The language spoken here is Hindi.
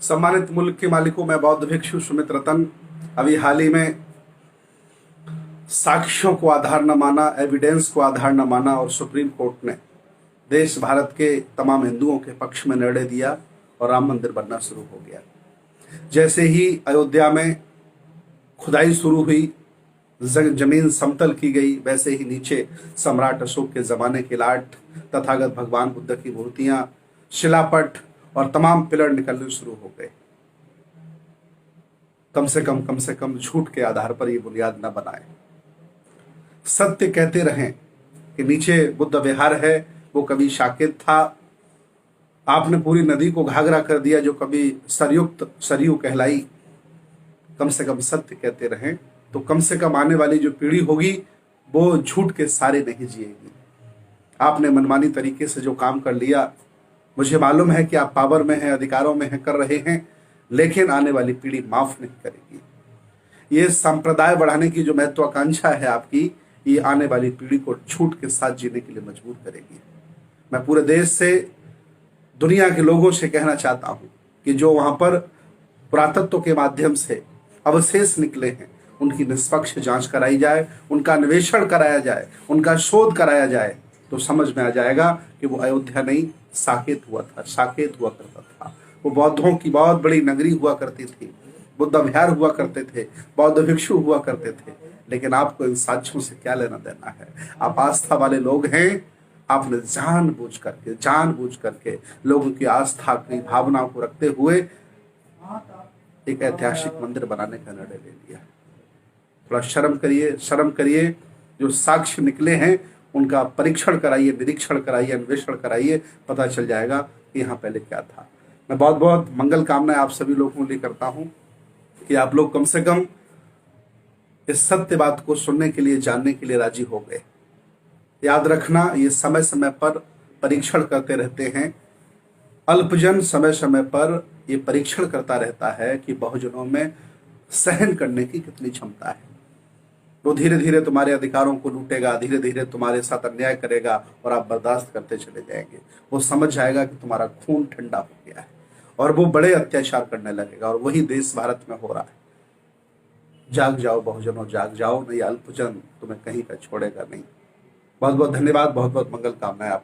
सम्मानित मुल्क के मालिकों, मैं बौद्ध भिक्षु सुमित रतन। अभी हाल ही में साक्ष्यों को आधार न माना, एविडेंस को आधार न माना और सुप्रीम कोर्ट ने देश भारत के तमाम हिंदुओं के पक्ष में निर्णय दिया और राम मंदिर बनना शुरू हो गया। जैसे ही अयोध्या में खुदाई शुरू हुई, जमीन समतल की गई, वैसे ही नीचे सम्राट अशोक के जमाने के लाट, तथागत भगवान बुद्ध की मूर्तियां, शिलापट और तमाम पिलर निकलने शुरू हो गए। कम से कम झूठ के आधार पर ये बुनियाद न बनाए, सत्य कहते रहें कि नीचे बुद्ध विहार है, वो कभी शाकित था। आपने पूरी नदी को घाघरा कर दिया जो कभी सरयुक्त सरयू कहलाई। कम से कम सत्य कहते रहें तो कम से कम आने वाली जो पीढ़ी होगी वो झूठ के सारे नहीं जिएगी। आपने मनमानी तरीके से जो काम कर लिया, मुझे मालूम है कि आप पावर में हैं, अधिकारों में हैं, कर रहे हैं, लेकिन आने वाली पीढ़ी माफ नहीं करेगी। ये संप्रदाय बढ़ाने की जो महत्वाकांक्षा है आपकी, ये आने वाली पीढ़ी को झूठ के साथ जीने के लिए मजबूर करेगी। मैं पूरे देश से, दुनिया के लोगों से कहना चाहता हूं कि जो वहां पर पुरातत्व के माध्यम से अवशेष निकले हैं, उनकी निष्पक्ष जांच कराई जाए, उनका अन्वेषण कराया जाए, उनका शोध कराया जाए, तो समझ में आ जाएगा कि वो अयोध्या नहीं साकेत हुआ था, साकेत हुआ करता था। वो बौद्धों की बहुत बड़ी नगरी हुआ करती थी, बुद्ध विहार हुआ करते थे, बौद्ध भिक्षु हुआ करते थे। लेकिन आपको इन साक्ष्यों से क्या लेना देना है? आप आस्था वाले लोग हैं। आपने जानबूझ करके लोगों की आस्था की भावना को रखते हुए एक ऐतिहासिक मंदिर बनाने का निर्णय ले लिया। थोड़ा शर्म करिए। जो साक्ष्य निकले हैं उनका परीक्षण कराइए, निरीक्षण कराइए, अन्वेषण कराइए, पता चल जाएगा कि यहाँ पहले क्या था। मैं बहुत बहुत मंगल कामनाएं आप सभी लोगों के लिए करता हूँ कि आप लोग कम से कम इस सत्य बात को सुनने के लिए, जानने के लिए राजी हो गए। याद रखना, ये समय समय पर परीक्षण करते रहते हैं। अल्पजन समय समय पर ये परीक्षण करता रहता है कि बहुजनों में सहन करने की कितनी क्षमता है। वो धीरे धीरे तुम्हारे अधिकारों को लूटेगा, धीरे धीरे तुम्हारे साथ अन्याय करेगा और आप बर्दाश्त करते चले जाएंगे। वो समझ जाएगा कि तुम्हारा खून ठंडा हो गया है और वो बड़े अत्याचार करने लगेगा, और वही देश भारत में हो रहा है। जाग जाओ बहुजनों, जाग जाओ, नहीं अल्पजन तुम्हें कहीं का छोड़ेगा नहीं। बहुत बहुत धन्यवाद, बहुत बहुत मंगल कामनाएं आप